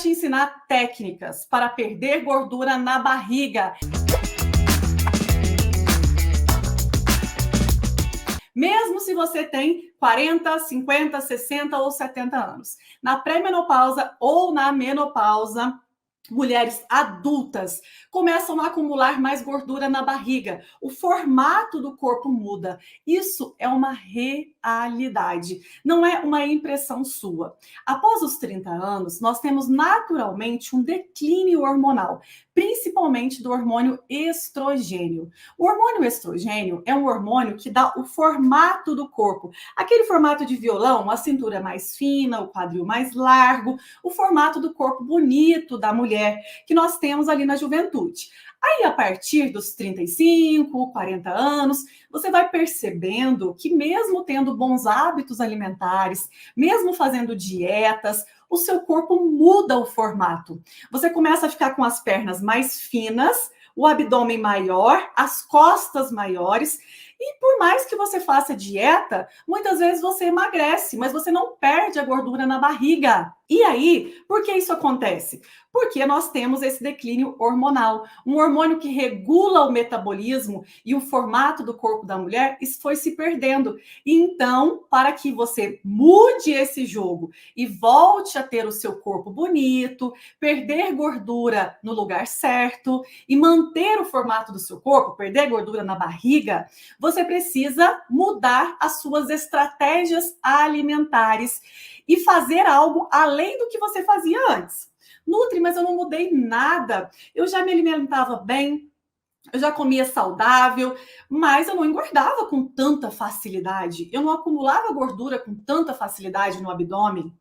te ensinar técnicas para perder gordura na barriga. Mesmo se você tem 40, 50, 60 ou 70 anos. Na pré-menopausa ou na menopausa, mulheres adultas começam a acumular mais gordura na barriga. O formato do corpo muda. Isso é uma realidade, não é uma impressão sua. Após os 30 anos, nós temos naturalmente um declínio hormonal, principalmente do hormônio estrogênio. O hormônio estrogênio é um hormônio que dá o formato do corpo. Aquele formato de violão, a cintura mais fina, o quadril mais largo, o formato do corpo bonito da mulher que nós temos ali na juventude. Aí, a partir dos 35, 40 anos, você vai percebendo que mesmo tendo bons hábitos alimentares, mesmo fazendo dietas, o seu corpo muda o formato. Você começa a ficar com as pernas mais finas, o abdômen maior, as costas maiores, e por mais que você faça dieta, muitas vezes você emagrece, mas você não perde a gordura na barriga. E aí, por que isso acontece? Porque nós temos esse declínio hormonal, um hormônio que regula o metabolismo e o formato do corpo da mulher, isso foi se perdendo. E então, para que você mude esse jogo e volte a ter o seu corpo bonito, perder gordura no lugar certo e manter o formato do seu corpo, perder gordura na barriga, você precisa mudar as suas estratégias alimentares e fazer algo além do que você fazia antes. Nutri, mas eu não mudei nada. Eu já me alimentava bem, eu já comia saudável, mas eu não engordava com tanta facilidade. Eu não acumulava gordura com tanta facilidade no abdômen.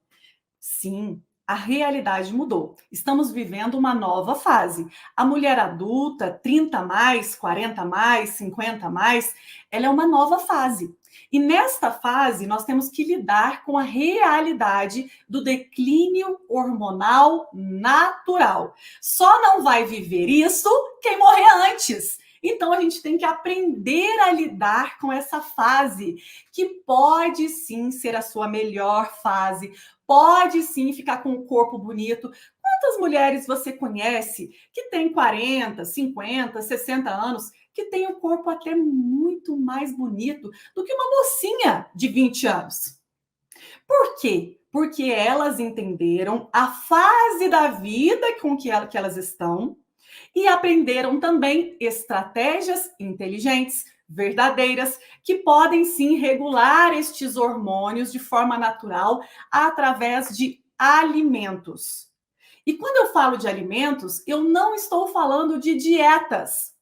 Sim, a realidade mudou. Estamos vivendo uma nova fase. A mulher adulta, 30 mais, 40 mais, 50 mais, ela é uma nova fase. E nesta fase, nós temos que lidar com a realidade do declínio hormonal natural. Só não vai viver isso quem morrer antes. Então, a gente tem que aprender a lidar com essa fase, que pode sim ser a sua melhor fase, pode sim ficar com o corpo bonito. Quantas mulheres você conhece que tem 40, 50, 60 anos, que tem o corpo até muito mais bonito do que uma mocinha de 20 anos? Por quê? Porque elas entenderam a fase da vida com que elas estão e aprenderam também estratégias inteligentes, verdadeiras, que podem sim regular estes hormônios de forma natural através de alimentos. E quando eu falo de alimentos, eu não estou falando de dietas,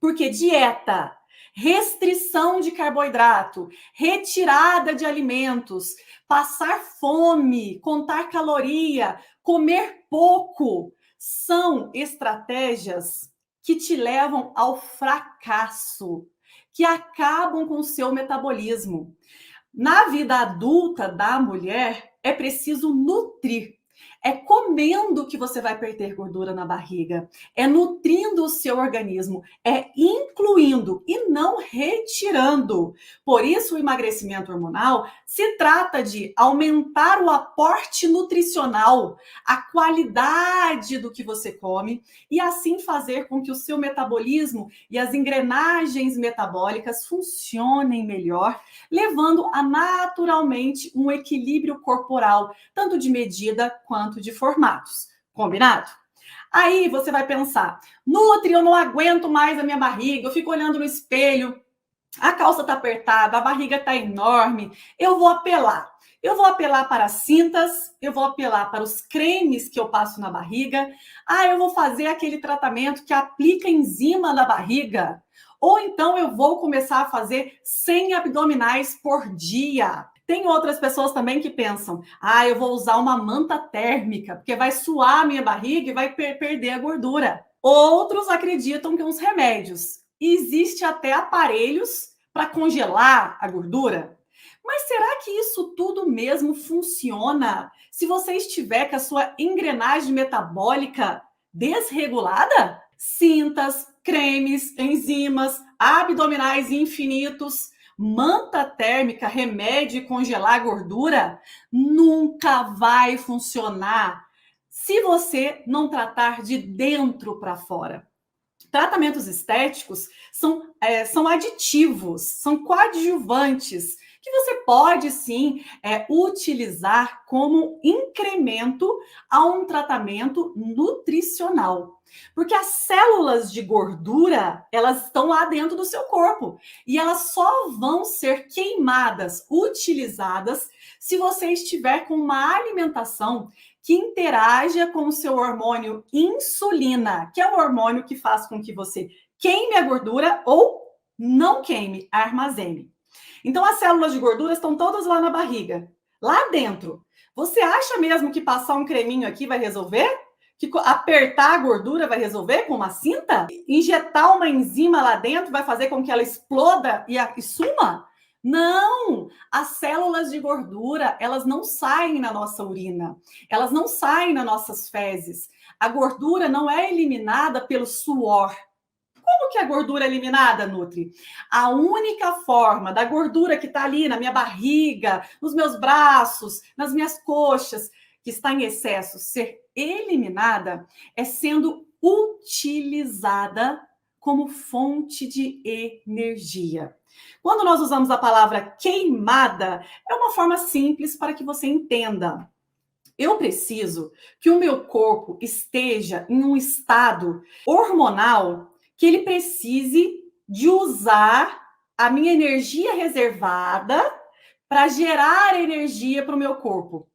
porque dieta, restrição de carboidrato, retirada de alimentos, passar fome, contar caloria, comer pouco, são estratégias que te levam ao fracasso, que acabam com o seu metabolismo. Na vida adulta da mulher, é preciso nutrir. É comendo que você vai perder gordura na barriga. É nutrindo o seu organismo. É incluindo e não retirando. Por isso, o emagrecimento hormonal se trata de aumentar o aporte nutricional, a qualidade do que você come e assim fazer com que o seu metabolismo e as engrenagens metabólicas funcionem melhor, levando a naturalmente um equilíbrio corporal, tanto de medida quanto de formatos. Combinado? Aí você vai pensar, Nutri, eu não aguento mais a minha barriga, eu fico olhando no espelho, a calça tá apertada, a barriga tá enorme, eu vou apelar. Eu vou apelar para as cintas, eu vou apelar para os cremes que eu passo na barriga. Eu vou fazer aquele tratamento que aplica enzima na barriga. Ou então eu vou começar a fazer 100 abdominais por dia. Tem outras pessoas também que pensam, eu vou usar uma manta térmica, porque vai suar a minha barriga e vai perder a gordura. Outros acreditam que uns remédios. Existe até aparelhos para congelar a gordura. Mas será que isso tudo mesmo funciona se você estiver com a sua engrenagem metabólica desregulada? Cintas, cremes, enzimas, abdominais infinitos, manta térmica, remédio e congelar gordura nunca vai funcionar se você não tratar de dentro para fora. Tratamentos estéticos são aditivos, são coadjuvantes, que você pode sim utilizar como incremento a um tratamento nutricional. Porque as células de gordura, elas estão lá dentro do seu corpo e elas só vão ser queimadas, utilizadas, se você estiver com uma alimentação que interaja com o seu hormônio insulina, que é o hormônio que faz com que você queime a gordura ou não queime, armazene. Então, as células de gordura estão todas lá na barriga, lá dentro. Você acha mesmo que passar um creminho aqui vai resolver? Que apertar a gordura vai resolver com uma cinta? Injetar uma enzima lá dentro vai fazer com que ela exploda e suma? Não! As células de gordura, elas não saem na nossa urina, elas não saem nas nossas fezes. A gordura não é eliminada pelo suor. Como que a gordura é eliminada, Nutri? A única forma da gordura que está ali na minha barriga, nos meus braços, nas minhas coxas, que está em excesso, ser eliminada é sendo utilizada como fonte de energia. Quando nós usamos a palavra queimada, é uma forma simples para que você entenda. Eu preciso que o meu corpo esteja em um estado hormonal que ele precise de usar a minha energia reservada para gerar energia para o meu corpo.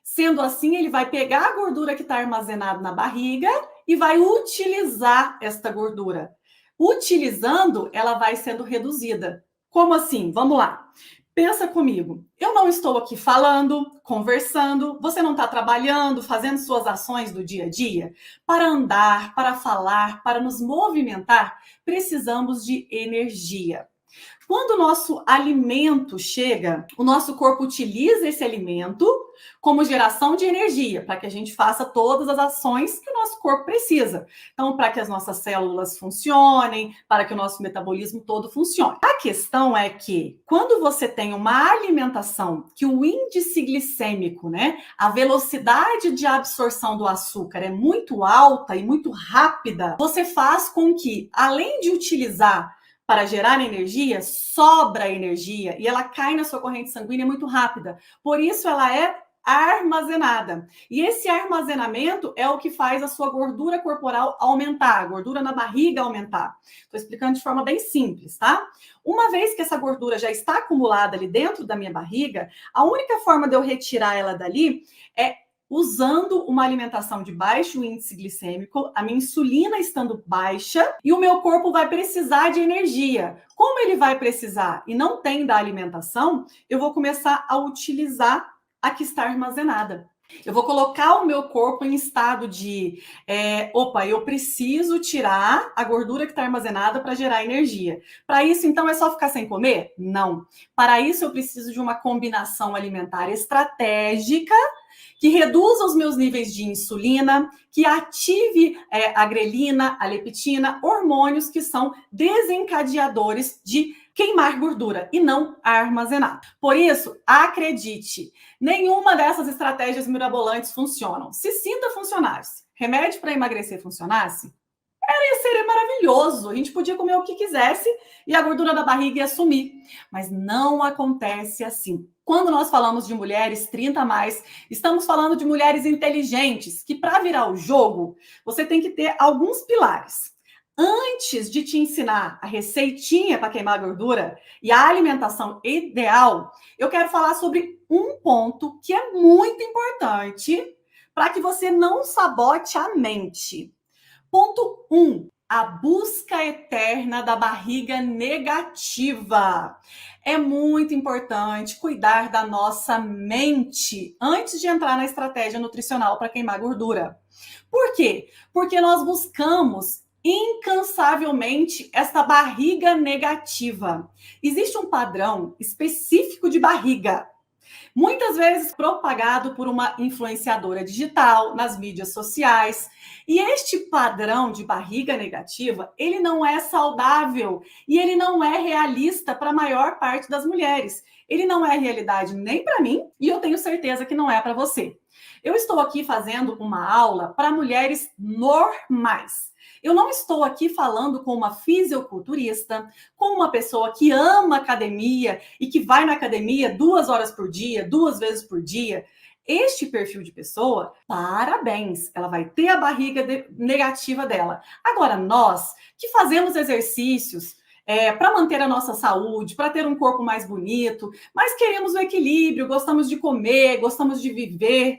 Sendo assim, ele vai pegar a gordura que está armazenada na barriga e vai utilizar esta gordura. Utilizando, ela vai sendo reduzida. Como assim? Vamos lá. Pensa comigo. Eu não estou aqui falando, conversando, você não está trabalhando, fazendo suas ações do dia a dia? Para andar, para falar, para nos movimentar, precisamos de energia. Quando o nosso alimento chega, o nosso corpo utiliza esse alimento como geração de energia, para que a gente faça todas as ações que o nosso corpo precisa. Então, para que as nossas células funcionem, para que o nosso metabolismo todo funcione. A questão é que, quando você tem uma alimentação que o índice glicêmico, né, a velocidade de absorção do açúcar é muito alta e muito rápida, você faz com que, além de utilizar para gerar energia, sobra energia e ela cai na sua corrente sanguínea muito rápida. Por isso ela é armazenada. E esse armazenamento é o que faz a sua gordura corporal aumentar, a gordura na barriga aumentar. Estou explicando de forma bem simples, tá? Uma vez que essa gordura já está acumulada ali dentro da minha barriga, a única forma de eu retirar ela dali é usando uma alimentação de baixo índice glicêmico, a minha insulina estando baixa e o meu corpo vai precisar de energia. Como ele vai precisar e não tem da alimentação, eu vou começar a utilizar a que está armazenada. Eu vou colocar o meu corpo em estado de, eu preciso tirar a gordura que está armazenada para gerar energia. Para isso, então, é só ficar sem comer? Não. Para isso, eu preciso de uma combinação alimentar estratégica que reduza os meus níveis de insulina, que ative a grelina, a leptina, hormônios que são desencadeadores de queimar gordura e não armazenar. Por isso, acredite, nenhuma dessas estratégias mirabolantes funcionam. Se cinta funcionasse, remédio para emagrecer funcionasse, seria maravilhoso. A gente podia comer o que quisesse e a gordura da barriga ia sumir. Mas não acontece assim. Quando nós falamos de mulheres 30 a mais, estamos falando de mulheres inteligentes, que para virar o jogo, você tem que ter alguns pilares. Antes de te ensinar a receitinha para queimar a gordura e a alimentação ideal, eu quero falar sobre um ponto que é muito importante para que você não sabote a mente. Ponto 1. A busca eterna da barriga negativa. É muito importante cuidar da nossa mente antes de entrar na estratégia nutricional para queimar gordura. Por quê? Porque nós buscamos incansavelmente essa barriga negativa. Existe um padrão específico de barriga, muitas vezes propagado por uma influenciadora digital, nas mídias sociais. E este padrão de barriga negativa, ele não é saudável e ele não é realista para a maior parte das mulheres. Ele não é realidade nem para mim e eu tenho certeza que não é para você. Eu estou aqui fazendo uma aula para mulheres normais. Eu não estou aqui falando com uma fisiculturista, com uma pessoa que ama academia e que vai na academia 2 horas por dia, 2 vezes por dia. Este perfil de pessoa, parabéns, ela vai ter a barriga negativa dela. Agora, nós que fazemos exercícios para manter a nossa saúde, para ter um corpo mais bonito, mas queremos o equilíbrio, gostamos de comer, gostamos de viver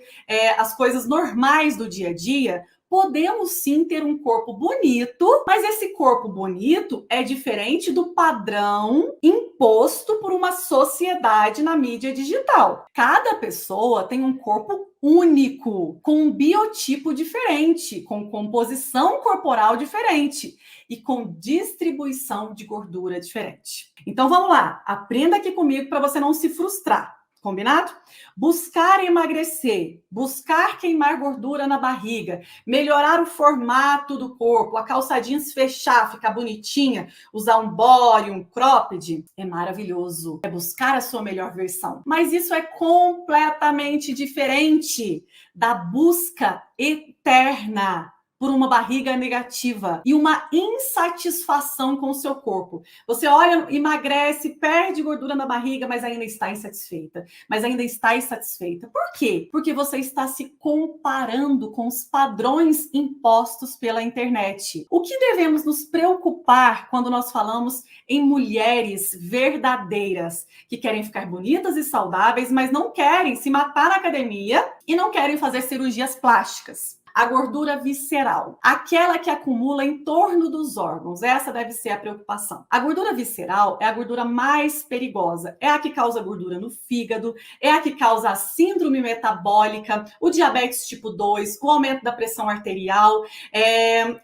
as coisas normais do dia a dia, podemos sim ter um corpo bonito, mas esse corpo bonito é diferente do padrão imposto por uma sociedade na mídia digital. Cada pessoa tem um corpo único, com um biotipo diferente, com composição corporal diferente e com distribuição de gordura diferente. Então vamos lá, aprenda aqui comigo para você não se frustrar. Combinado? Buscar emagrecer, buscar queimar gordura na barriga, melhorar o formato do corpo, a calça jeans fechar, ficar bonitinha, usar um body, um cropped, é maravilhoso. É buscar a sua melhor versão. Mas isso é completamente diferente da busca eterna por uma barriga negativa e uma insatisfação com o seu corpo. Você olha, emagrece, perde gordura na barriga, mas ainda está insatisfeita. Mas ainda está insatisfeita. Por quê? Porque você está se comparando com os padrões impostos pela internet. O que devemos nos preocupar quando nós falamos em mulheres verdadeiras, que querem ficar bonitas e saudáveis, mas não querem se matar na academia e não querem fazer cirurgias plásticas? A gordura visceral, aquela que acumula em torno dos órgãos, essa deve ser a preocupação. A gordura visceral é a gordura mais perigosa, é a que causa gordura no fígado, é a que causa a síndrome metabólica, o diabetes tipo 2, o aumento da pressão arterial,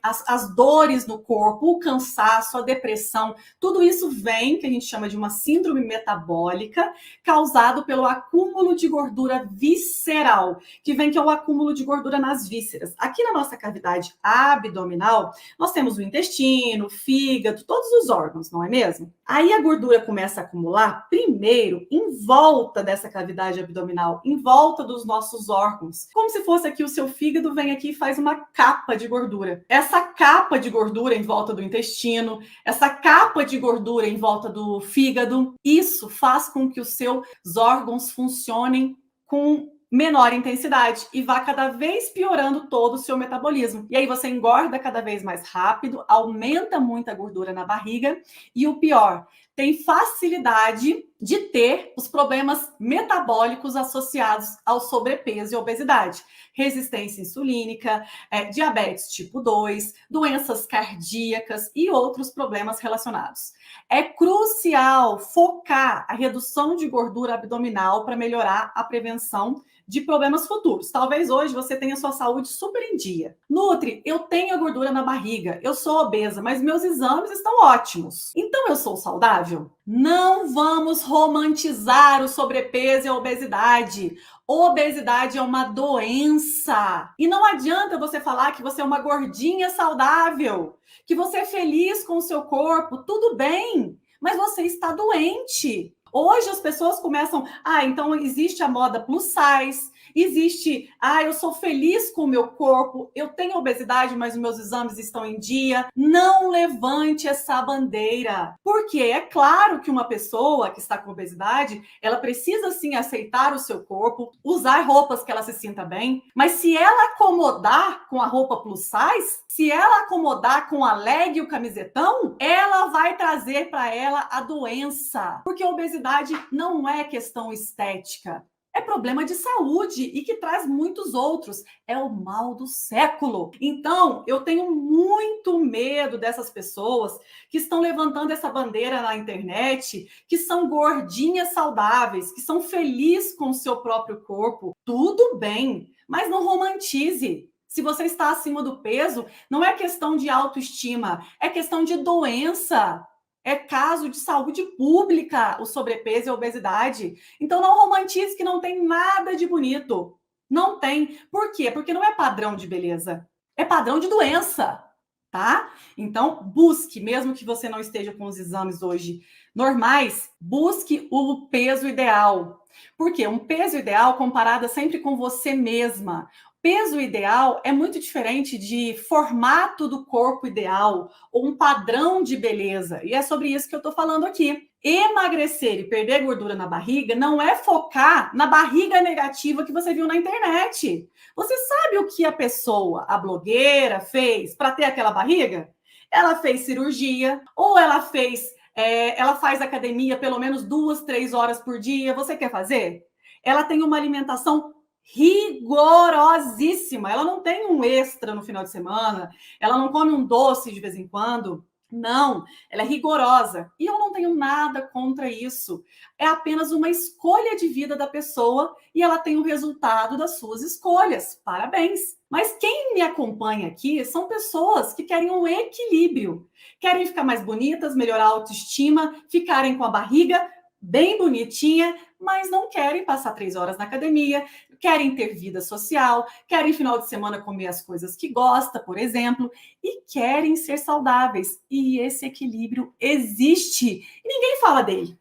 as dores no corpo, o cansaço, a depressão, tudo isso vem, que a gente chama de uma síndrome metabólica, causado pelo acúmulo de gordura visceral, que vem que é o acúmulo de gordura nas vísceras. Aqui na nossa cavidade abdominal, nós temos o intestino, o fígado, todos os órgãos, não é mesmo? Aí a gordura começa a acumular primeiro em volta dessa cavidade abdominal, em volta dos nossos órgãos. Como se fosse aqui o seu fígado vem aqui e faz uma capa de gordura. Essa capa de gordura em volta do intestino, essa capa de gordura em volta do fígado, isso faz com que os seus órgãos funcionem com menor intensidade e vá cada vez piorando todo o seu metabolismo. E aí você engorda cada vez mais rápido, aumenta muito a gordura na barriga e o pior, tem facilidade de ter os problemas metabólicos associados ao sobrepeso e obesidade. Resistência insulínica, diabetes tipo 2, doenças cardíacas e outros problemas relacionados. É crucial focar a redução de gordura abdominal para melhorar a prevenção de problemas futuros. Talvez hoje você tenha sua saúde super em dia. Nutri, eu tenho gordura na barriga, eu sou obesa, mas meus exames estão ótimos. Então eu sou saudável? Não vamos romantizar o sobrepeso e a obesidade. Obesidade é uma doença. E não adianta você falar que você é uma gordinha saudável, que você é feliz com o seu corpo, tudo bem, mas você está doente. Hoje as pessoas começam, então existe a moda plus size, existe, eu sou feliz com o meu corpo, eu tenho obesidade, mas os meus exames estão em dia. Não levante essa bandeira, porque é claro que uma pessoa que está com obesidade, ela precisa sim aceitar o seu corpo, usar roupas que ela se sinta bem, mas se ela acomodar com a roupa plus size, se ela acomodar com a leg e o camisetão, ela vai trazer para ela a doença, porque a obesidade não é questão estética, é problema de saúde e que traz muitos outros. É o mal do século. Então, eu tenho muito medo dessas pessoas que estão levantando essa bandeira na internet, que são gordinhas saudáveis, que são felizes com o seu próprio corpo. Tudo bem, mas não romantize. Se você está acima do peso, não é questão de autoestima, é questão de doença. É caso de saúde pública, o sobrepeso e a obesidade. Então, não romantize que não tem nada de bonito. Não tem. Por quê? Porque não é padrão de beleza. É padrão de doença, tá? Então, busque, mesmo que você não esteja com os exames hoje normais, busque o peso ideal. Porque um peso ideal comparado sempre com você mesma. Peso ideal é muito diferente de formato do corpo ideal ou um padrão de beleza. E é sobre isso que eu estou falando aqui. Emagrecer e perder gordura na barriga não é focar na barriga negativa que você viu na internet. Você sabe o que a pessoa, a blogueira, fez para ter aquela barriga? Ela fez cirurgia ou ela faz academia pelo menos 2, 3 horas por dia. Você quer fazer? Ela tem uma alimentação rigorosíssima. Ela não tem um extra no final de semana. Ela não come um doce de vez em quando. Não, ela é rigorosa. E eu não tenho nada contra isso. É apenas uma escolha de vida da pessoa e ela tem o resultado das suas escolhas. Parabéns. Mas quem me acompanha aqui são pessoas que querem um equilíbrio. Querem ficar mais bonitas, melhorar a autoestima, ficarem com a barriga bem bonitinha, mas não querem passar 3 horas na academia, querem ter vida social, querem final de semana comer as coisas que gosta, por exemplo, e querem ser saudáveis. E esse equilíbrio existe e ninguém fala dele.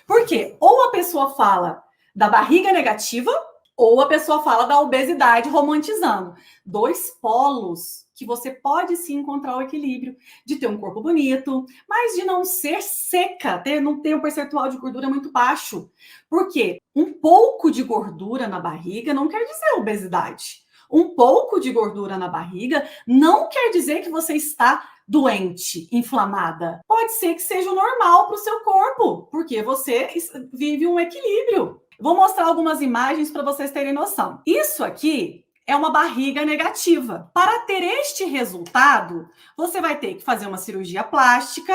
Por quê? Ou a pessoa fala da barriga negativa, ou a pessoa fala da obesidade romantizando. 2 polos que você pode sim encontrar o equilíbrio de ter um corpo bonito, mas de não ser seca, não ter um percentual de gordura muito baixo. Por quê? Um pouco de gordura na barriga não quer dizer obesidade. Um pouco de gordura na barriga não quer dizer que você está doente, inflamada. Pode ser que seja o normal para o seu corpo, porque você vive um equilíbrio. Vou mostrar algumas imagens para vocês terem noção. Isso aqui é uma barriga negativa. Para ter este resultado, você vai ter que fazer uma cirurgia plástica,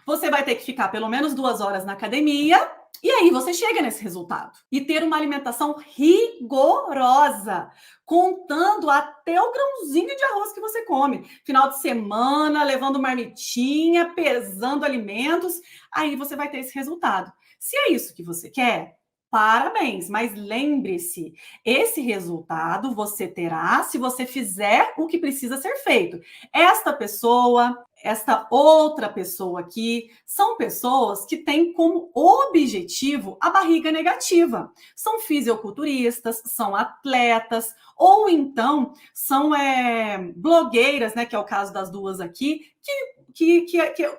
você vai ter que ficar pelo menos 2 horas na academia, e aí você chega nesse resultado. E ter uma alimentação rigorosa, contando até o grãozinho de arroz que você come. Final de semana, levando marmitinha, pesando alimentos, aí você vai ter esse resultado. Se é isso que você quer, parabéns, mas lembre-se, esse resultado você terá se você fizer o que precisa ser feito. Esta pessoa, esta outra pessoa aqui, são pessoas que têm como objetivo a barriga negativa. São fisiculturistas, são atletas, ou então são blogueiras, né, que é o caso das duas aqui, que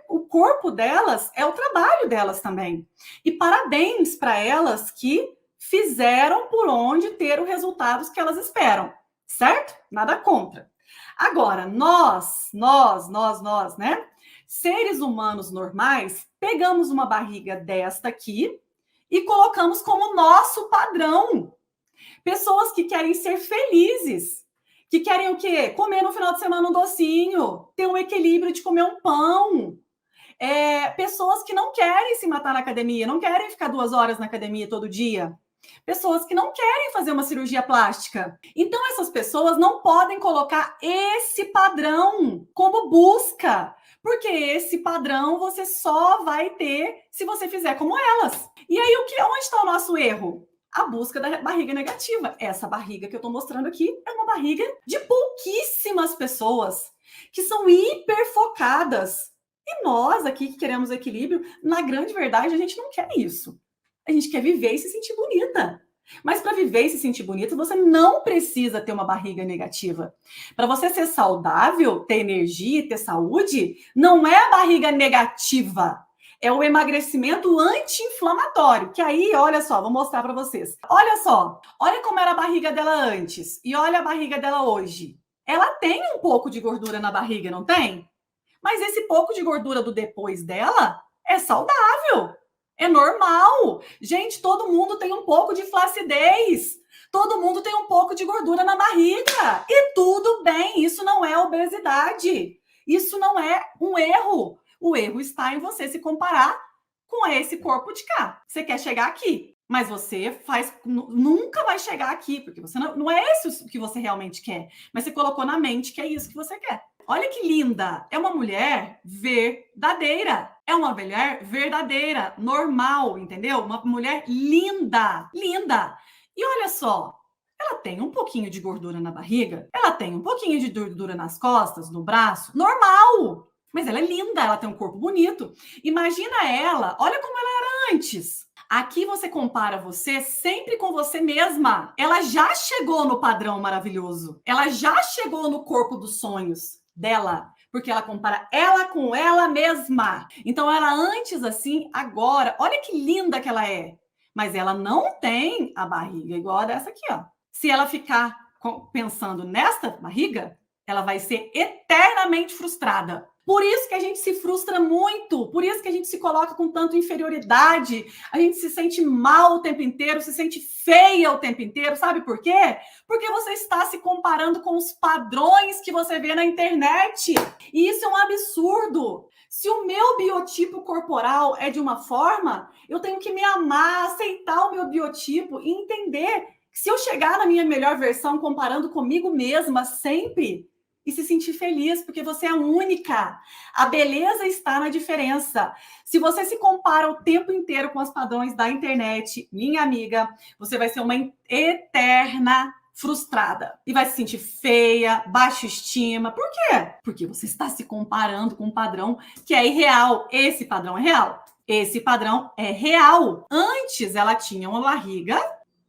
o corpo delas é o trabalho delas também. E parabéns para elas que fizeram por onde ter os resultados que elas esperam, certo? Nada contra. Agora, nós, né? Seres humanos normais, pegamos uma barriga desta aqui e colocamos como nosso padrão. Pessoas que querem ser felizes, que querem o quê? Comer no final de semana um docinho, ter um equilíbrio de comer um pão. Pessoas que não querem se matar na academia, não querem ficar 2 horas na academia todo dia. Pessoas que não querem fazer uma cirurgia plástica. Então, essas pessoas não podem colocar esse padrão como busca, porque esse padrão você só vai ter se você fizer como elas. E aí, onde está o nosso erro? A busca da barriga negativa. Essa barriga que eu estou mostrando aqui é uma barriga de pouquíssimas pessoas que são hiperfocadas. E nós aqui que queremos equilíbrio, na grande verdade, a gente não quer isso. A gente quer viver e se sentir bonita. Mas para viver e se sentir bonita, você não precisa ter uma barriga negativa. Para você ser saudável, ter energia e ter saúde, não é a barriga negativa. É o emagrecimento anti-inflamatório, que aí, olha só, vou mostrar para vocês. Olha só, olha como era a barriga dela antes e olha a barriga dela hoje. Ela tem um pouco de gordura na barriga, não tem? Mas esse pouco de gordura do depois dela é saudável, é normal. Gente, todo mundo tem um pouco de flacidez, todo mundo tem um pouco de gordura na barriga e tudo bem, isso não é obesidade, isso não é um erro. O erro está em você se comparar com esse corpo de cá. Você quer chegar aqui, mas você nunca vai chegar aqui, porque você não é esse o que você realmente quer, mas você colocou na mente que é isso que você quer. Olha que linda! É uma mulher verdadeira. É uma mulher verdadeira, normal, entendeu? Uma mulher linda, linda. E olha só, ela tem um pouquinho de gordura na barriga, ela tem um pouquinho de gordura nas costas, no braço, normal. Mas ela é linda, ela tem um corpo bonito. Imagina ela, olha como ela era antes. Aqui você compara você sempre com você mesma. Ela já chegou no padrão maravilhoso. Ela já chegou no corpo dos sonhos dela. Porque ela compara ela com ela mesma. Então, ela antes assim, agora. Olha que linda que ela é. Mas ela não tem a barriga igual a dessa aqui, ó. Se ela ficar pensando nesta barriga, ela vai ser eternamente frustrada. Por isso que a gente se frustra muito, por isso que a gente se coloca com tanta inferioridade, a gente se sente mal o tempo inteiro, se sente feia o tempo inteiro, sabe por quê? Porque você está se comparando com os padrões que você vê na internet. E isso é um absurdo. Se o meu biotipo corporal é de uma forma, eu tenho que me amar, aceitar o meu biotipo e entender que se eu chegar na minha melhor versão comparando comigo mesma sempre, e se sentir feliz, porque você é única. A beleza está na diferença. Se você se compara o tempo inteiro com os padrões da internet, minha amiga, você vai ser uma eterna frustrada e vai se sentir feia, baixa estima. Por quê? Porque você está se comparando com um padrão que é irreal. Esse padrão é real. Esse padrão é real. Antes ela tinha uma barriga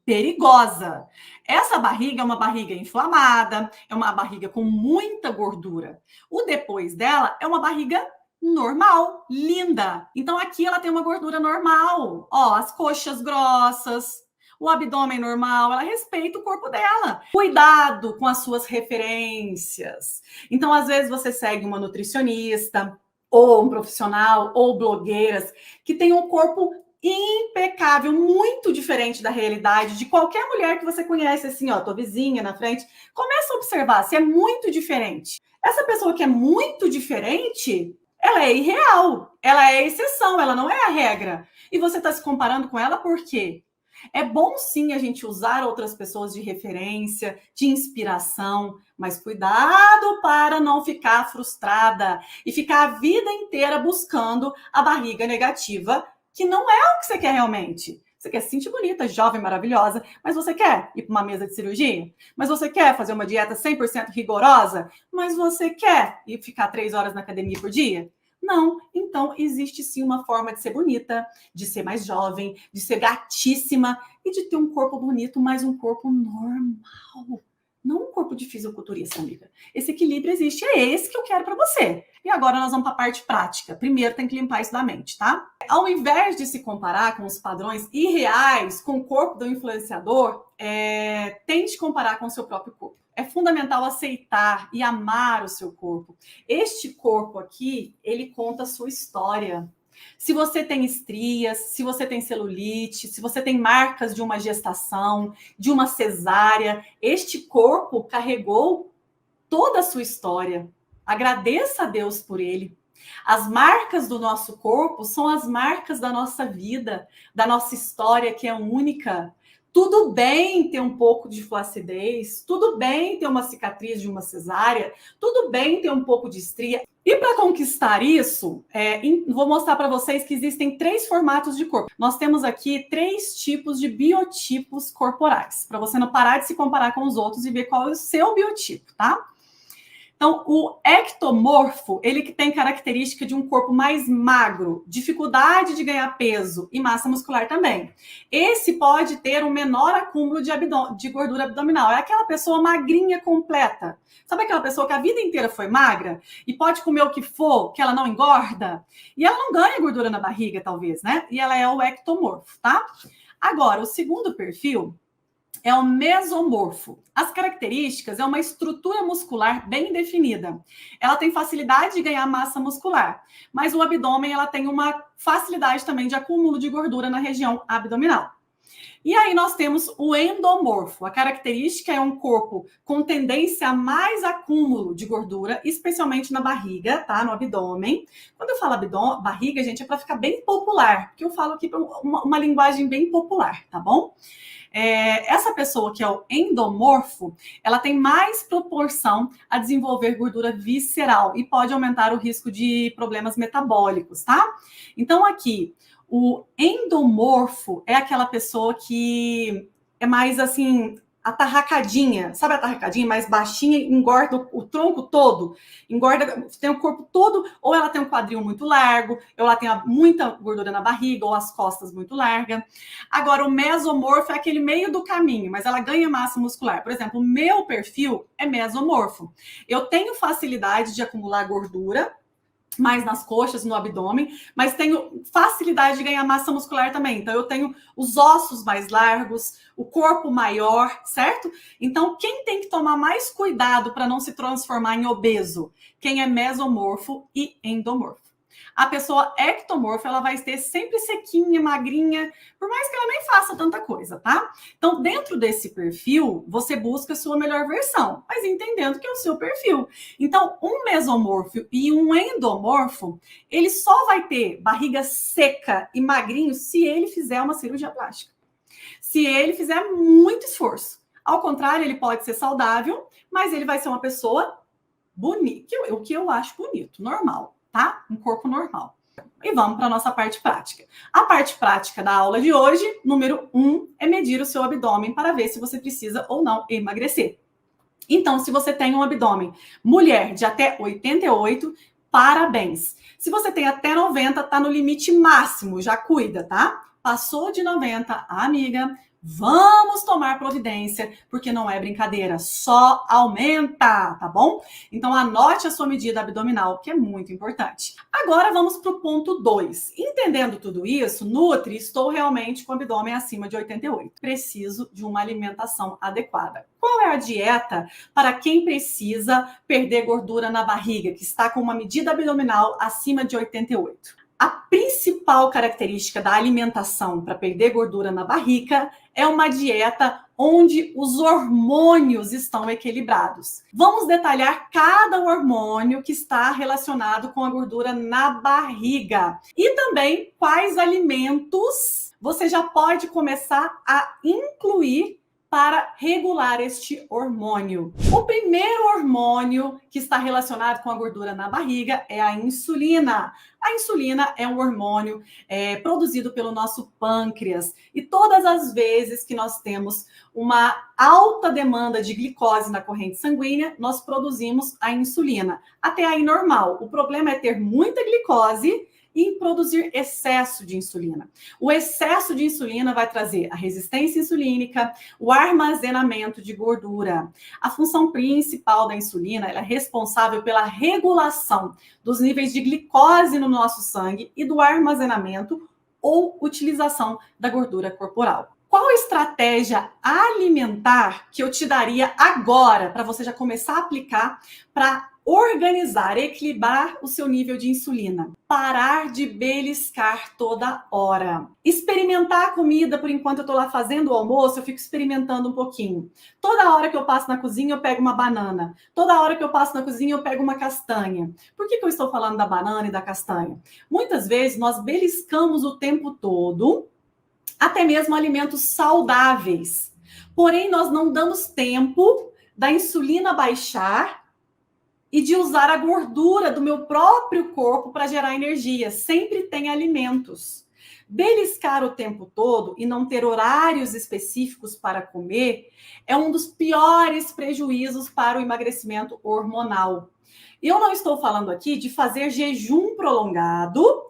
perigosa. Essa barriga é uma barriga inflamada, é uma barriga com muita gordura. O depois dela é uma barriga normal, linda. Então aqui ela tem uma gordura normal. Ó, as coxas grossas, o abdômen normal, ela respeita o corpo dela. Cuidado com as suas referências. Então, às vezes você segue uma nutricionista, ou um profissional, ou blogueiras que tem um corpo impecável, muito diferente da realidade de qualquer mulher que você conhece, assim, ó, tua vizinha na frente. Começa a observar se é muito diferente. Essa pessoa que é muito diferente, ela é irreal, ela é exceção, ela não é a regra. E você está se comparando com ela por quê? É bom sim a gente usar outras pessoas de referência, de inspiração, mas cuidado para não ficar frustrada e ficar a vida inteira buscando a barriga negativa, que não é o que você quer realmente. Você quer se sentir bonita, jovem, maravilhosa, mas você quer ir para uma mesa de cirurgia? Mas você quer fazer uma dieta 100% rigorosa? Mas você quer ir ficar 3 horas na academia por dia? Não, então existe sim uma forma de ser bonita, de ser mais jovem, de ser gatíssima e de ter um corpo bonito, mas um corpo normal. Não um corpo de fisiculturista, amiga. Esse equilíbrio existe, é esse que eu quero para você. E agora nós vamos para a parte prática. Primeiro tem que limpar isso da mente, tá? Ao invés de se comparar com os padrões irreais, com o corpo do influenciador, tente comparar com o seu próprio corpo. É fundamental aceitar e amar o seu corpo. Este corpo aqui, ele conta a sua história. Se você tem estrias, se você tem celulite, se você tem marcas de uma gestação, de uma cesárea, este corpo carregou toda a sua história. Agradeça a Deus por ele. As marcas do nosso corpo são as marcas da nossa vida, da nossa história, que é única. Tudo bem ter um pouco de flacidez, tudo bem ter uma cicatriz de uma cesárea, tudo bem ter um pouco de estria. E para conquistar isso, vou mostrar para vocês que existem 3 formatos de corpo. Nós temos aqui 3 tipos de biotipos corporais, para você não parar de se comparar com os outros e ver qual é o seu biotipo, tá? Então, o ectomorfo, ele que tem característica de um corpo mais magro, dificuldade de ganhar peso e massa muscular também. Esse pode ter um menor acúmulo de gordura abdominal. É aquela pessoa magrinha completa. Sabe aquela pessoa que a vida inteira foi magra e pode comer o que for, que ela não engorda? E ela não ganha gordura na barriga, talvez, né? E ela é o ectomorfo, tá? Agora, o segundo perfil é o mesomorfo. As características é uma estrutura muscular bem definida. Ela tem facilidade de ganhar massa muscular, mas o abdômen ela tem uma facilidade também de acúmulo de gordura na região abdominal. E aí nós temos o endomorfo. A característica é um corpo com tendência a mais acúmulo de gordura, especialmente na barriga, tá? No abdômen. Quando eu falo barriga, gente, é para ficar bem popular, porque eu falo aqui uma linguagem bem popular, tá bom? Essa pessoa que é o endomorfo, ela tem mais proporção a desenvolver gordura visceral e pode aumentar o risco de problemas metabólicos, tá? Então aqui, o endomorfo é aquela pessoa que é mais assim, atarracadinha, sabe a atarracadinha mais baixinha, engorda o tronco todo, engorda, tem o corpo todo, ou ela tem um quadril muito largo, ou ela tem muita gordura na barriga, ou as costas muito largas. Agora, o mesomorfo é aquele meio do caminho, mas ela ganha massa muscular. Por exemplo, o meu perfil é mesomorfo. Eu tenho facilidade de acumular gordura, mais nas coxas, no abdômen, mas tenho facilidade de ganhar massa muscular também. Então, eu tenho os ossos mais largos, o corpo maior, certo? Então, quem tem que tomar mais cuidado para não se transformar em obeso? Quem é mesomorfo e endomorfo. A pessoa ectomorfa, ela vai ter sempre sequinha, magrinha, por mais que ela nem faça tanta coisa, tá? Então, dentro desse perfil, você busca a sua melhor versão, mas entendendo que é o seu perfil. Então, um mesomorfo e um endomorfo, ele só vai ter barriga seca e magrinho se ele fizer uma cirurgia plástica. Se ele fizer muito esforço. Ao contrário, ele pode ser saudável, mas ele vai ser uma pessoa bonita, o que eu acho bonito, normal, tá? Um corpo normal. E vamos para a nossa parte prática. A parte prática da aula de hoje, número 1, é medir o seu abdômen para ver se você precisa ou não emagrecer. Então, se você tem um abdômen mulher de até 88, parabéns. Se você tem até 90, tá no limite máximo, já cuida, tá? Passou de 90, amiga, vamos tomar providência, porque não é brincadeira, só aumenta, tá bom? Então anote a sua medida abdominal, que é muito importante. Agora vamos para o ponto 2. Entendendo tudo isso, Nutri, estou realmente com o abdômen acima de 88. Preciso de uma alimentação adequada. Qual é a dieta para quem precisa perder gordura na barriga, que está com uma medida abdominal acima de 88? A principal característica da alimentação para perder gordura na barriga é uma dieta onde os hormônios estão equilibrados. Vamos detalhar cada hormônio que está relacionado com a gordura na barriga. E também quais alimentos você já pode começar a incluir para regular este hormônio. O primeiro hormônio que está relacionado com a gordura na barriga é a insulina. A insulina é um hormônio produzido pelo nosso pâncreas. E todas as vezes que nós temos uma alta demanda de glicose na corrente sanguínea, nós produzimos a insulina. Até aí normal. O problema é ter muita glicose e produzir excesso de insulina. O excesso de insulina vai trazer a resistência insulínica, o armazenamento de gordura. A função principal da insulina é responsável pela regulação dos níveis de glicose no nosso sangue e do armazenamento ou utilização da gordura corporal. Qual estratégia alimentar que eu te daria agora para você já começar a aplicar para organizar, equilibrar o seu nível de insulina? Parar de beliscar toda hora. Experimentar a comida, por enquanto eu estou lá fazendo o almoço, eu fico experimentando um pouquinho. Toda hora que eu passo na cozinha, eu pego uma banana. Toda hora que eu passo na cozinha, eu pego uma castanha. Por que eu estou falando da banana e da castanha? Muitas vezes nós beliscamos o tempo todo, até mesmo alimentos saudáveis. Porém, nós não damos tempo da insulina baixar e de usar a gordura do meu próprio corpo para gerar energia. Sempre tem alimentos. Beliscar o tempo todo e não ter horários específicos para comer é um dos piores prejuízos para o emagrecimento hormonal. Eu não estou falando aqui de fazer jejum prolongado,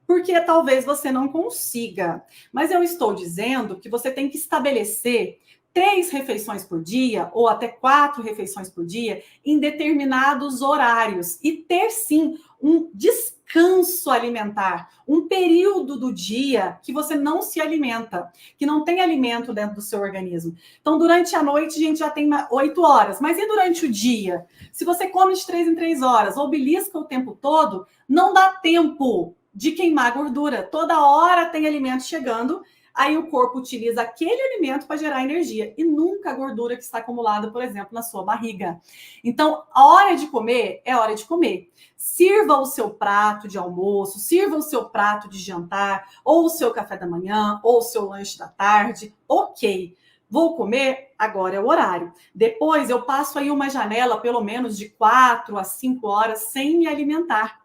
porque talvez você não consiga. Mas eu estou dizendo que você tem que estabelecer 3 refeições por dia ou até 4 refeições por dia em determinados horários e ter sim um descanso alimentar, um período do dia que você não se alimenta, que não tem alimento dentro do seu organismo. Então, durante a noite, a gente já tem 8 horas, mas e durante o dia? Se você come de 3 em 3 horas ou belisca o tempo todo, não dá tempo de queimar gordura. Toda hora tem alimento chegando, aí o corpo utiliza aquele alimento para gerar energia e nunca a gordura que está acumulada, por exemplo, na sua barriga. Então, a hora de comer é hora de comer. Sirva o seu prato de almoço, sirva o seu prato de jantar, ou o seu café da manhã, ou o seu lanche da tarde. Ok, vou comer, agora é o horário. Depois eu passo aí uma janela, pelo menos de 4 a 5 horas, sem me alimentar.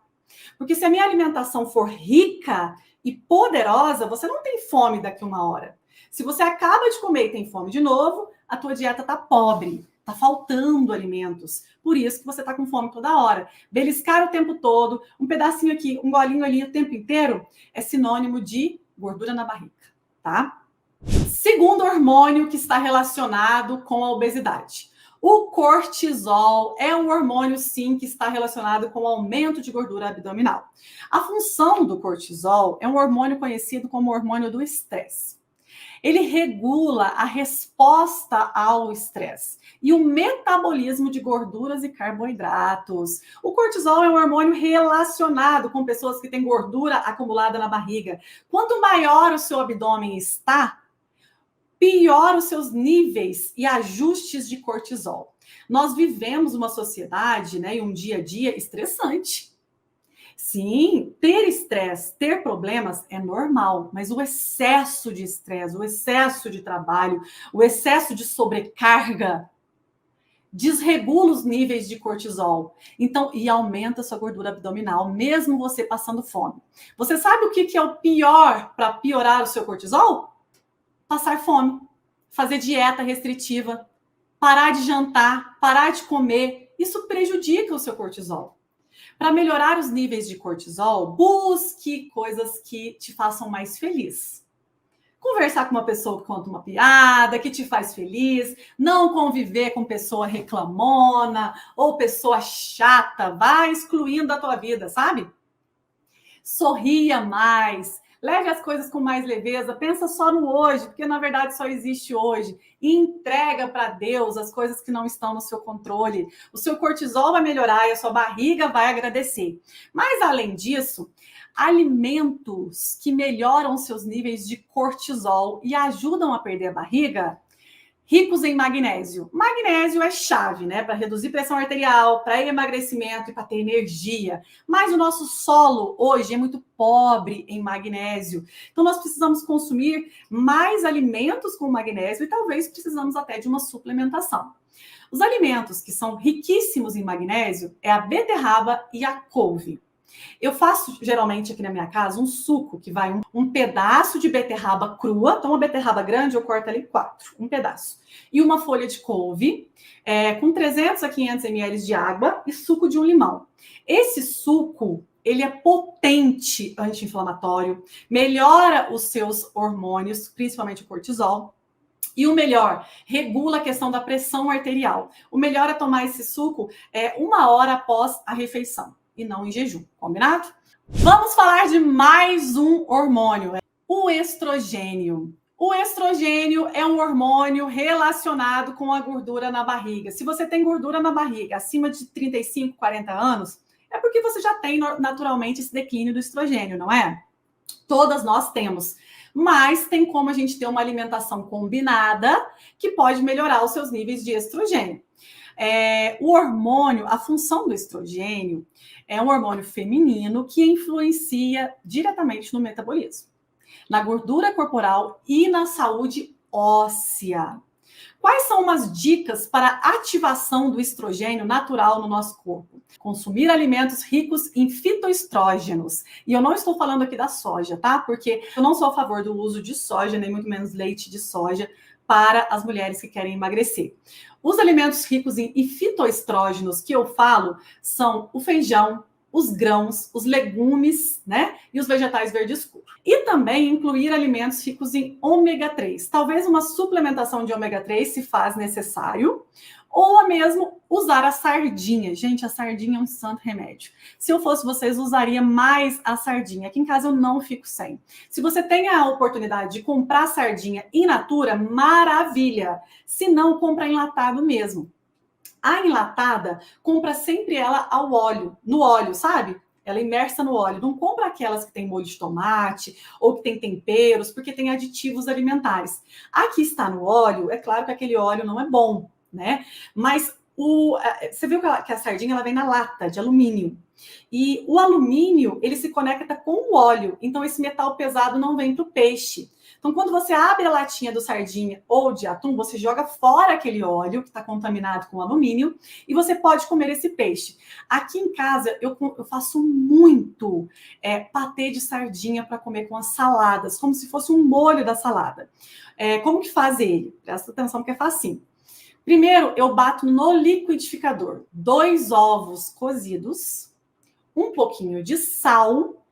Porque se a minha alimentação for rica e poderosa, você não tem fome daqui a 1 hora. Se você acaba de comer e tem fome de novo, a tua dieta tá pobre, tá faltando alimentos. Por isso que você tá com fome toda hora. Beliscar o tempo todo, um pedacinho aqui, um golinho ali o tempo inteiro, é sinônimo de gordura na barriga, tá? Segundo hormônio que está relacionado com a obesidade. O cortisol é um hormônio, sim, que está relacionado com o aumento de gordura abdominal. A função do cortisol é um hormônio conhecido como hormônio do estresse. Ele regula a resposta ao estresse e o metabolismo de gorduras e carboidratos. O cortisol é um hormônio relacionado com pessoas que têm gordura acumulada na barriga. Quanto maior o seu abdômen está, pior os seus níveis e ajustes de cortisol. Nós vivemos uma sociedade, né, e um dia a dia estressante. Sim, ter estresse, ter problemas é normal, mas o excesso de estresse, o excesso de trabalho, o excesso de sobrecarga desregula os níveis de cortisol. Então, e aumenta a sua gordura abdominal, mesmo você passando fome. Você sabe o que é o pior para piorar o seu cortisol? Passar fome, fazer dieta restritiva, parar de jantar, parar de comer. Isso prejudica o seu cortisol. Para melhorar os níveis de cortisol, busque coisas que te façam mais feliz. Conversar com uma pessoa que conta uma piada, que te faz feliz, não conviver com pessoa reclamona ou pessoa chata, vai excluindo da tua vida, sabe? Sorria mais, leve as coisas com mais leveza, pensa só no hoje, porque na verdade só existe hoje. E entrega para Deus as coisas que não estão no seu controle. O seu cortisol vai melhorar e a sua barriga vai agradecer. Mas além disso, alimentos que melhoram seus níveis de cortisol e ajudam a perder a barriga, ricos em magnésio. Magnésio é chave, né? Para reduzir pressão arterial, para emagrecimento e para ter energia. Mas o nosso solo hoje é muito pobre em magnésio. Então nós precisamos consumir mais alimentos com magnésio e talvez precisamos até de uma suplementação. Os alimentos que são riquíssimos em magnésio é a beterraba e a couve. Eu faço geralmente aqui na minha casa um suco que vai um pedaço de beterraba crua, então uma beterraba grande eu corto ali 4, um pedaço, e uma folha de couve com 300 a 500 ml de água e suco de um limão. Esse suco, ele é potente anti-inflamatório, melhora os seus hormônios, principalmente o cortisol. E o melhor, regula a questão da pressão arterial. O melhor é tomar esse suco 1 hora após a refeição e não em jejum, combinado? Vamos falar de mais um hormônio, o estrogênio. O estrogênio é um hormônio relacionado com a gordura na barriga. Se você tem gordura na barriga acima de 35, 40 anos, é porque você já tem naturalmente esse declínio do estrogênio, não é? Todas nós temos. Mas tem como a gente ter uma alimentação combinada que pode melhorar os seus níveis de estrogênio. O hormônio, a função do estrogênio é um hormônio feminino que influencia diretamente no metabolismo, na gordura corporal e na saúde óssea. Quais são umas dicas para ativação do estrogênio natural no nosso corpo? Consumir alimentos ricos em fitoestrógenos. E eu não estou falando aqui da soja, tá? Porque eu não sou a favor do uso de soja, nem muito menos leite de soja, para as mulheres que querem emagrecer. Os alimentos ricos em fitoestrógenos que eu falo são o feijão, os grãos, os legumes, né? E os vegetais verdes escuros. E também incluir alimentos ricos em ômega 3. Talvez uma suplementação de ômega 3 se faz necessário, ou mesmo usar a sardinha. Gente, a sardinha é um santo remédio. Se eu fosse vocês, usaria mais a sardinha. Aqui em casa eu não fico sem. Se você tem a oportunidade de comprar sardinha in natura, maravilha. Se não, compra enlatado mesmo. A enlatada, compra sempre ela ao óleo, no óleo, sabe? Ela imersa no óleo. Não compra aquelas que tem molho de tomate ou que tem temperos, porque tem aditivos alimentares. Aqui está no óleo, é claro que aquele óleo não é bom, né? Mas você viu que a sardinha ela vem na lata de alumínio. E o alumínio, ele se conecta com o óleo. Então, esse metal pesado não vem para o peixe. Então, quando você abre a latinha do sardinha ou de atum, você joga fora aquele óleo que está contaminado com alumínio e você pode comer esse peixe. Aqui em casa, eu faço muito patê de sardinha para comer com as saladas, como se fosse um molho da salada. Como que faz ele? Presta atenção que é facinho. Primeiro, eu bato no liquidificador 2 ovos cozidos, um pouquinho de sal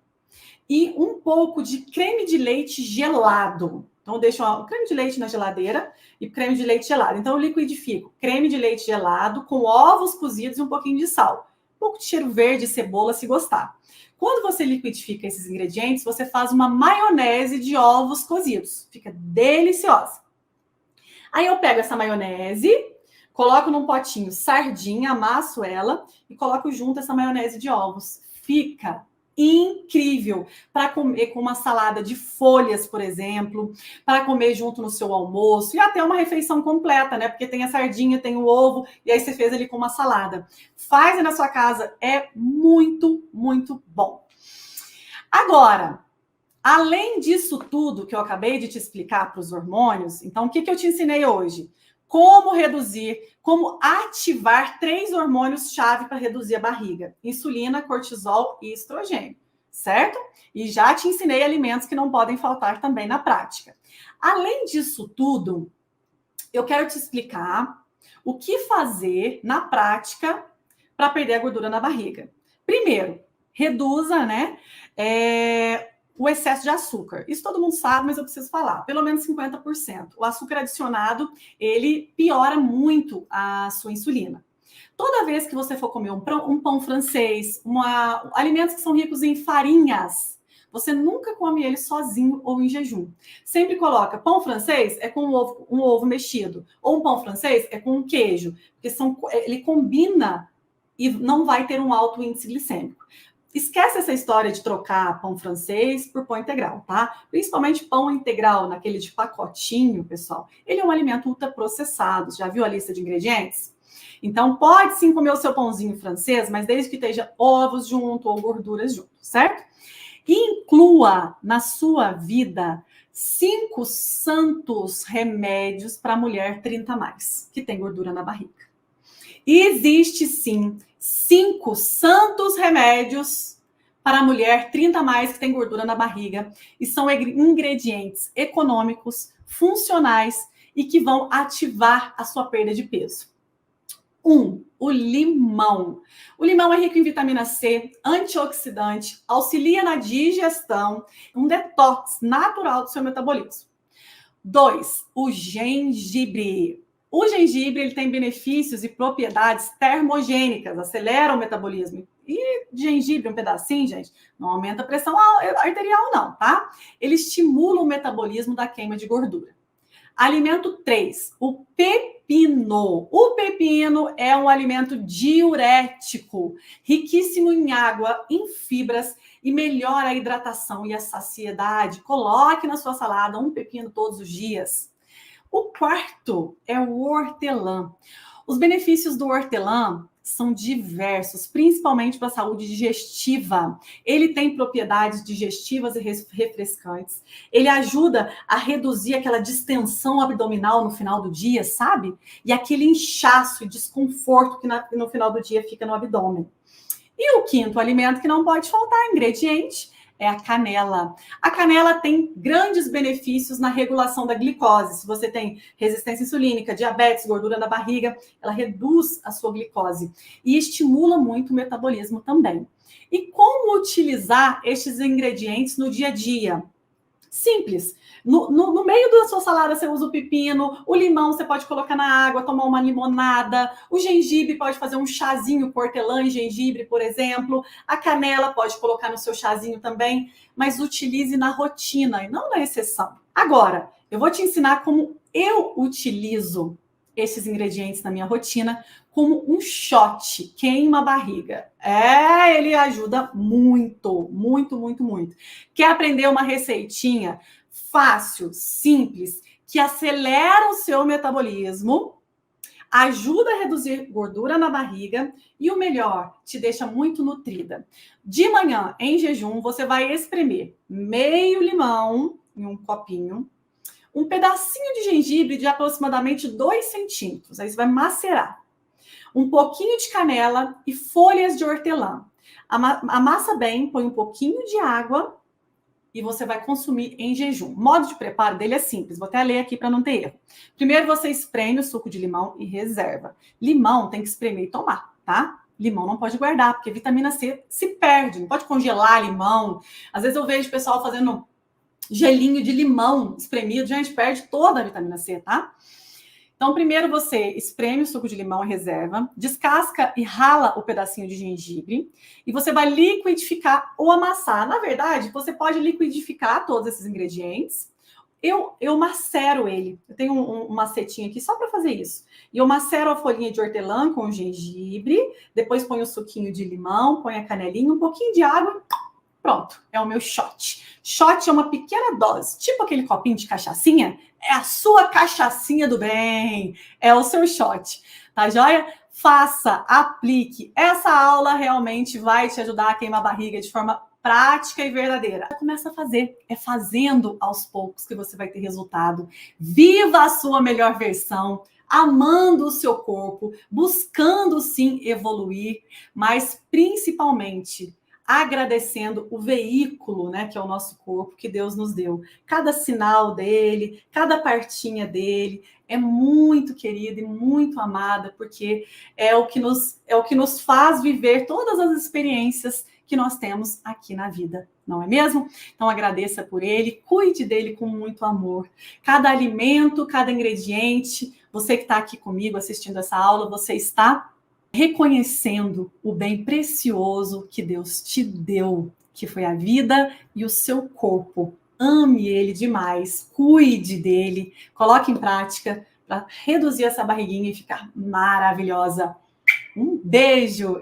e um pouco de creme de leite gelado. Então, eu deixo o creme de leite na geladeira e creme de leite gelado. Então, eu liquidifico creme de leite gelado com ovos cozidos e um pouquinho de sal. Um pouco de cheiro verde e cebola, se gostar. Quando você liquidifica esses ingredientes, você faz uma maionese de ovos cozidos. Fica deliciosa. Aí eu pego essa maionese, coloco num potinho sardinha, amasso ela e coloco junto essa maionese de ovos. Fica incrível para comer com uma salada de folhas, por exemplo, para comer junto no seu almoço e até uma refeição completa, né? Porque tem a sardinha, tem o ovo e aí você fez ali com uma salada. Faz aí na sua casa, é muito, muito bom. Agora, além disso tudo que eu acabei de te explicar para os hormônios, então o que eu te ensinei hoje? Como reduzir, como ativar 3 hormônios-chave para reduzir a barriga: insulina, cortisol e estrogênio, certo? E já te ensinei alimentos que não podem faltar também na prática. Além disso tudo, eu quero te explicar o que fazer na prática para perder a gordura na barriga. Primeiro, reduza, né? O excesso de açúcar. Isso todo mundo sabe, mas eu preciso falar. Pelo menos 50%. O açúcar adicionado, ele piora muito a sua insulina. Toda vez que você for comer um pão francês, alimentos que são ricos em farinhas, você nunca come ele sozinho ou em jejum. Sempre coloca pão francês é com um ovo mexido, ou um pão francês é com um queijo, porque ele combina e não vai ter um alto índice glicêmico. Esquece essa história de trocar pão francês por pão integral, tá? Principalmente pão integral, naquele de pacotinho, pessoal. Ele é um alimento ultraprocessado. Já viu a lista de ingredientes? Então, pode sim comer o seu pãozinho francês, mas desde que esteja ovos junto ou gorduras junto, certo? Inclua na sua vida 5 santos remédios para mulher 30 mais, que tem gordura na barriga. Existe sim 5 santos remédios para a mulher 30 mais que tem gordura na barriga e são ingredientes econômicos, funcionais e que vão ativar a sua perda de peso. 1. O limão. O limão é rico em vitamina C, antioxidante, auxilia na digestão, um detox natural do seu metabolismo. 2. O gengibre. O gengibre ele tem benefícios e propriedades termogênicas, acelera o metabolismo. E gengibre, um pedacinho, gente, não aumenta a pressão arterial, não, tá? Ele estimula o metabolismo da queima de gordura. Alimento 3, o pepino. O pepino é um alimento diurético, riquíssimo em água, em fibras e melhora a hidratação e a saciedade. Coloque na sua salada um pepino todos os dias. O quarto é o hortelã. Os benefícios do hortelã são diversos, principalmente para a saúde digestiva. Ele tem propriedades digestivas e refrescantes. Ele ajuda a reduzir aquela distensão abdominal no final do dia, sabe? E aquele inchaço e desconforto que no final do dia fica no abdômen. E o quinto alimento que não pode faltar, ingrediente, é a canela. A canela tem grandes benefícios na regulação da glicose. Se você tem resistência insulínica, diabetes, gordura na barriga, ela reduz a sua glicose e estimula muito o metabolismo também. E como utilizar estes ingredientes no dia a dia? Simples. No meio da sua salada você usa o pepino, o limão você pode colocar na água, tomar uma limonada, o gengibre pode fazer um chazinho com hortelã e gengibre, por exemplo, a canela pode colocar no seu chazinho também, mas utilize na rotina e não na exceção. Agora, eu vou te ensinar como eu utilizo esses ingredientes na minha rotina como um shot, queima a barriga. Ele ajuda muito, muito, muito, muito. Quer aprender uma receitinha fácil, simples, que acelera o seu metabolismo, ajuda a reduzir gordura na barriga e o melhor, te deixa muito nutrida. De manhã, em jejum, você vai espremer meio limão em um copinho, um pedacinho de gengibre de aproximadamente 2 centímetros. Aí você vai macerar. Um pouquinho de canela e folhas de hortelã. Amassa bem, põe um pouquinho de água e você vai consumir em jejum. O modo de preparo dele é simples, vou até ler aqui para não ter erro. Primeiro você espreme o suco de limão e reserva. Limão tem que espremer e tomar, tá? Limão não pode guardar, porque vitamina C se perde, não pode congelar limão. Às vezes eu vejo pessoal fazendo gelinho de limão espremido, gente, perde toda a vitamina C, tá? Então, primeiro você espreme o suco de limão em reserva, descasca e rala o pedacinho de gengibre e você vai liquidificar ou amassar. Na verdade, você pode liquidificar todos esses ingredientes. Eu macero ele. Eu tenho um macetinho aqui só para fazer isso. E eu macero a folhinha de hortelã com o gengibre, depois ponho o suquinho de limão, ponho a canelinha, um pouquinho de água. Pronto, é o meu shot. Shot é uma pequena dose, tipo aquele copinho de cachaçinha. É a sua cachaçinha do bem, é o seu shot, tá joia? Faça, aplique. Essa aula realmente vai te ajudar a queimar a barriga de forma prática e verdadeira. Começa a fazer, é fazendo aos poucos que você vai ter resultado. Viva a sua melhor versão, amando o seu corpo, buscando sim evoluir, mas principalmente agradecendo o veículo, né, que é o nosso corpo, que Deus nos deu. Cada sinal dele, cada partinha dele é muito querida e muito amada, porque é o que nos faz viver todas as experiências que nós temos aqui na vida, não é mesmo? Então agradeça por ele, cuide dele com muito amor. Cada alimento, cada ingrediente, você que está aqui comigo assistindo essa aula, você está reconhecendo o bem precioso que Deus te deu, que foi a vida e o seu corpo. Ame ele demais, cuide dele, coloque em prática para reduzir essa barriguinha e ficar maravilhosa. Um beijo!